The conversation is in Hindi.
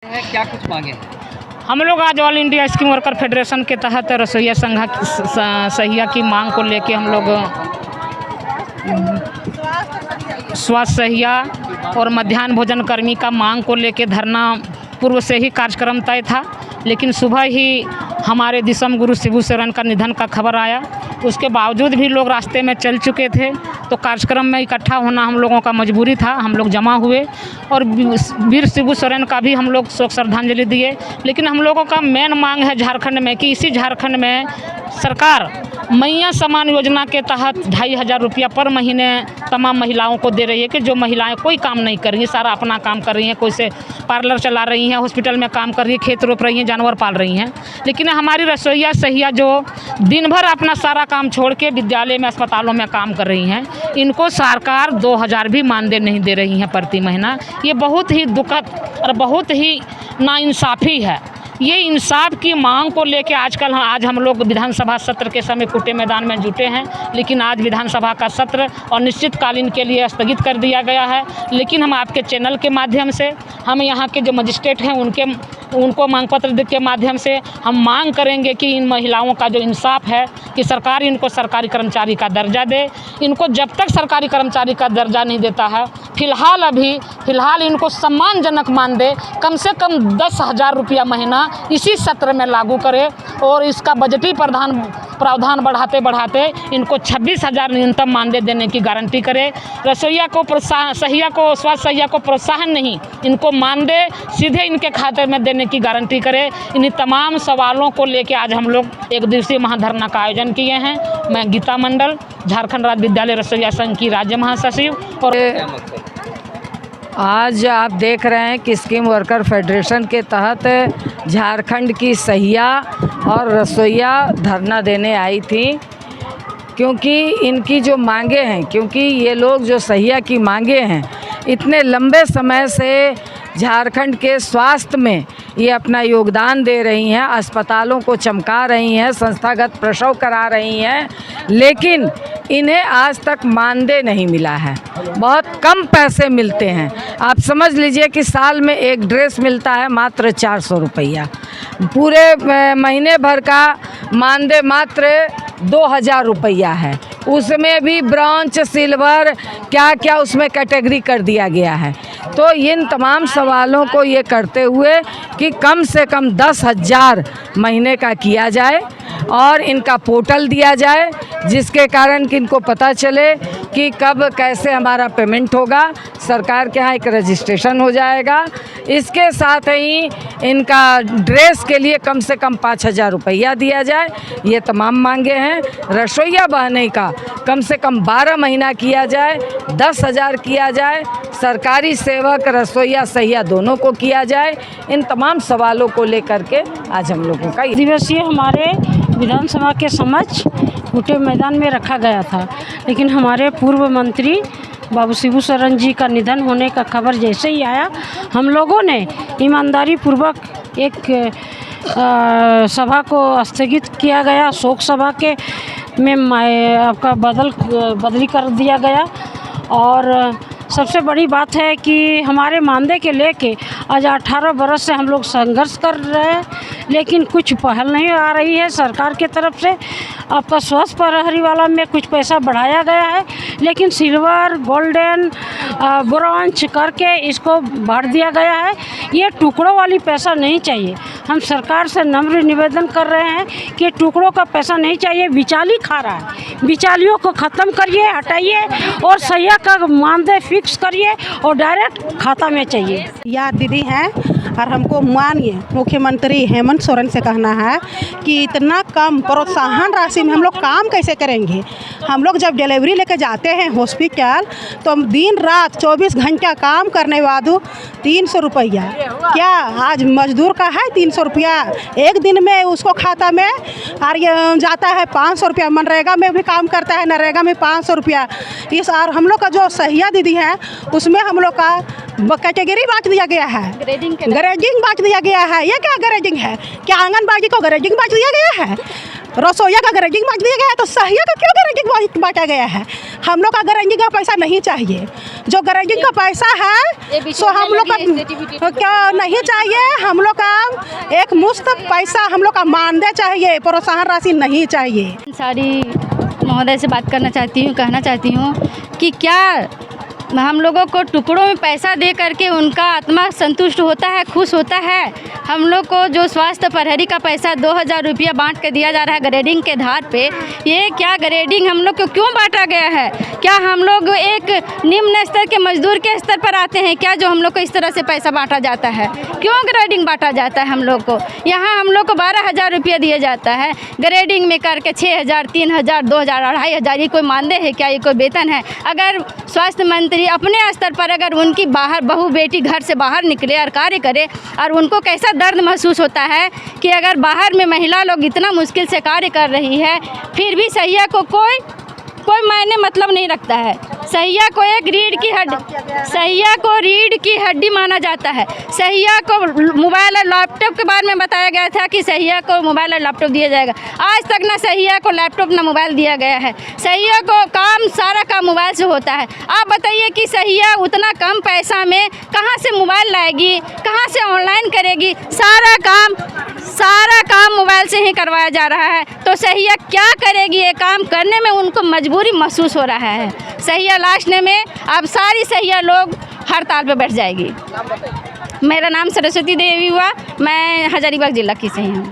क्या कुछ मांगे हैं? हम लोग आज all India scheme worker federation के तहत रसोईया संघ सहिया की मांग को लेके हम लोग स्वास्थ्य सहिया और मध्याह्न भोजन कर्मी का मांग को लेके धरना पूर्व से ही कार्यक्रम तय था, लेकिन सुबह ही हमारे दिसम गुरु शिबू सोरेन का निधन का खबर आया। उसके बावजूद भी लोग रास्ते में चल चुके थे, तो कार्यक्रम में इकट्ठा होना हम लोगों का मजबूरी था। हम लोग जमा हुए और वीर शिबू सोरेन का भी हम लोग शोक श्रद्धांजलि दिए। लेकिन हम लोगों का मेन मांग है झारखंड में कि इसी झारखंड में सरकार मैया समान योजना के तहत 2,500 रुपया पर महीने तमाम महिलाओं को दे रही है कि जो महिलाएं कोई काम नहीं कर रही हैं, सारा अपना काम कर रही हैं। कोई से पार्लर चला रही हैं, हॉस्पिटल में काम कर रही है, खेत रोप रही हैं, जानवर पाल रही हैं। लेकिन हमारी रसोईया सहिया जो दिन भर अपना सारा काम छोड़ के विद्यालय में अस्पतालों में काम कर रही हैं, इनको सरकार 2,000 भी मानदेय नहीं दे रही हैं प्रति महीना। ये बहुत ही दुखद और बहुत ही नाइंसाफ़ी है। ये इंसाफ की मांग को लेके आज हम लोग विधानसभा सत्र के समय कुटे मैदान में जुटे हैं, लेकिन आज विधानसभा का सत्र अनिश्चितकालीन के लिए स्थगित कर दिया गया है। लेकिन हम आपके चैनल के माध्यम से, हम यहाँ के जो मजिस्ट्रेट हैं उनको मांग पत्र के माध्यम से हम मांग करेंगे कि इन महिलाओं का जो इंसाफ है कि सरकार इनको सरकारी कर्मचारी का दर्जा दे। इनको जब तक सरकारी कर्मचारी का दर्जा नहीं देता है, फिलहाल इनको सम्मानजनक मानदेय कम से कम 10,000 रुपया महीना इसी सत्र में लागू करे और इसका बजटीय प्रावधान बढ़ाते इनको 26,000 न्यूनतम मानदेय देने की गारंटी करे। रसोईया को स्वास्थ्य सहिया को प्रोत्साहन नहीं, इनको मानदेय सीधे इनके खाते में देने की गारंटी करे। इन्हीं तमाम सवालों को लेकर आज हम लोग एक दिवसीय महाधरना का आयोजन किए हैं। मैं गीता मंडल, झारखंड राज्य विद्यालय रसोईया संघ की राज्य महासचिव। और आज आप देख रहे हैं कि स्कीम वर्कर फेडरेशन के तहत झारखंड की सहिया और रसोईया धरना देने आई थी, क्योंकि इनकी जो मांगे हैं, क्योंकि ये लोग जो सहिया की मांगे हैं इतने लंबे समय से झारखंड के स्वास्थ्य में ये अपना योगदान दे रही हैं, अस्पतालों को चमका रही हैं, संस्थागत प्रसव करा रही हैं, लेकिन इन्हें आज तक मानदेय नहीं मिला है। बहुत कम पैसे मिलते हैं। आप समझ लीजिए कि साल में एक ड्रेस मिलता है मात्र 400 रुपया। पूरे महीने भर का मानदेय मात्र 2,000 रुपया है। उसमें भी ब्रॉन्ज, सिल्वर, क्या क्या उसमें कैटेगरी कर दिया गया है। तो इन तमाम सवालों को ये करते हुए कि कम से कम 10,000 महीने का किया जाए और इनका पोर्टल दिया जाए, जिसके कारण कि इनको पता चले कि कब कैसे हमारा पेमेंट होगा। सरकार के यहाँ एक रजिस्ट्रेशन हो जाएगा। इसके साथ ही इनका ड्रेस के लिए कम से कम 5,000 रुपया दिया जाए। ये तमाम मांगे हैं। रसोईया बहने का कम से कम 12 महीना किया जाए, 10,000 किया जाए। सरकारी सेवक, रसोईया सहिया दोनों को किया जाए। इन तमाम सवालों को लेकर के आज हम लोगों का दिवसीय हमारे विधानसभा के समक्ष कुटे मैदान में रखा गया था, लेकिन हमारे पूर्व मंत्री बाबू शिबू सोरेन जी का निधन होने का खबर जैसे ही आया, हम लोगों ने ईमानदारी पूर्वक एक सभा को स्थगित किया गया। शोक सभा के में आपका बदली कर दिया गया। और सबसे बड़ी बात है कि हमारे मानदेय के लेके आज 18 बरस से हम लोग संघर्ष कर रहे हैं, लेकिन कुछ पहल नहीं आ रही है सरकार की तरफ से। आपका स्वास्थ्य प्रहरी वाला में कुछ पैसा बढ़ाया गया है, लेकिन सिल्वर, गोल्डन, ब्रॉन्ज करके इसको बढ़ दिया गया है। ये टुकड़ों वाली पैसा नहीं चाहिए। हम सरकार से नम्र निवेदन कर रहे हैं कि टुकड़ों का पैसा नहीं चाहिए। बिचाली खा रहा है, बिचालियों को ख़त्म करिए, हटाइए और सहिया का मानदेय फिक्स करिए और डायरेक्ट खाता में चाहिए। या दीदी हैं और हमको मानिए मुख्यमंत्री हेमंत सोरेन से कहना है कि इतना कम प्रोत्साहन राशि में हम लोग काम कैसे करेंगे। हम लोग जब डिलीवरी लेके जाते हैं हॉस्पिटल, तो हम दिन रात 24 घंटा काम करने बाद 300 रुपया, क्या आज मजदूर का है 300 रुपया एक दिन में उसको खाता में, और ये जाता है 500 रुपया। मनरेगा में भी काम करता है, नरेगा में 500 रुपया। इस और हम लोग का जो सहिया दीदी है उसमें हम लोग का कैटेगरी बांट दिया गया है, ग्रेडिंग बांट दिया गया है। ये क्या ग्रेडिंग है? क्या आंगनबाड़ी को ग्रेडिंग बांट दिया गया है? रसोईया का गारंटी बांट दिया गया है तो सहिया का क्यों गारंटी बांटा गया है? हम लोग का गारंटी का पैसा नहीं चाहिए। जो गारंटी का पैसा है सो हम लोग का क्या नहीं चाहिए। हम लोग का एक मुफ्त पैसा हम लोग का मानदेय चाहिए, प्रोत्साहन राशि नहीं चाहिए। सारी महोदय से बात करना चाहती हूँ, कहना चाहती हूँ कि क्या हम लोगों को टुकड़ों में पैसा दे करके उनका आत्मा संतुष्ट होता है, खुश होता है? हम लोग को जो स्वास्थ्य प्रहरी का पैसा 2000 रुपया बांट के दिया जा रहा है ग्रेडिंग के आधार पे, ये क्या ग्रेडिंग हम लोग को क्यों बांटा गया है? क्या हम लोग एक निम्न स्तर के मजदूर के स्तर पर आते हैं क्या जो हम लोग को इस तरह से पैसा बांटा जाता है? क्यों ग्रेडिंग बांटा जाता है हम लोग को? यहाँ हम लोग को 12,000 रुपया दिया जाता है, ग्रेडिंग में करके 6,000, 3,000, 2,000, 2,500 ये कोई मानदेय है क्या? ये कोई वेतन है? अगर स्वास्थ्य मंत्री अपने स्तर पर अगर उनकी बाहर बहू बेटी घर से बाहर निकले और कार्य करे और उनको कैसा दर्द महसूस होता है कि अगर बाहर में महिला लोग इतना मुश्किल से कार्य कर रही है फिर भी सहिया को कोई मायने मतलब नहीं रखता है। सहिया को एक रीढ़ की हड्डी, सहिया को रीढ़ की हड्डी माना जाता है। सहिया को मोबाइल और लैपटॉप के बारे में बताया गया था कि सहिया को मोबाइल और लैपटॉप दिया जाएगा। आज तक ना सहिया को लैपटॉप ना मोबाइल दिया गया है। सहिया को सारा काम मोबाइल से होता है। आप बताइए कि सहिया उतना कम पैसा में कहाँ से मोबाइल लाएगी, कहाँ से ऑनलाइन करेगी? सारा काम मोबाइल से ही करवाया जा रहा है। तो सहिया क्या करेगी? ये काम करने में उनको मजबूरी महसूस हो रहा है। सहिया लाशने में अब सारी सहिया लोग हड़ताल पे बैठ जाएगी। मेरा नाम सरस्वती देवी हुआ, मैं हजारीबाग जिला की सही हूँ।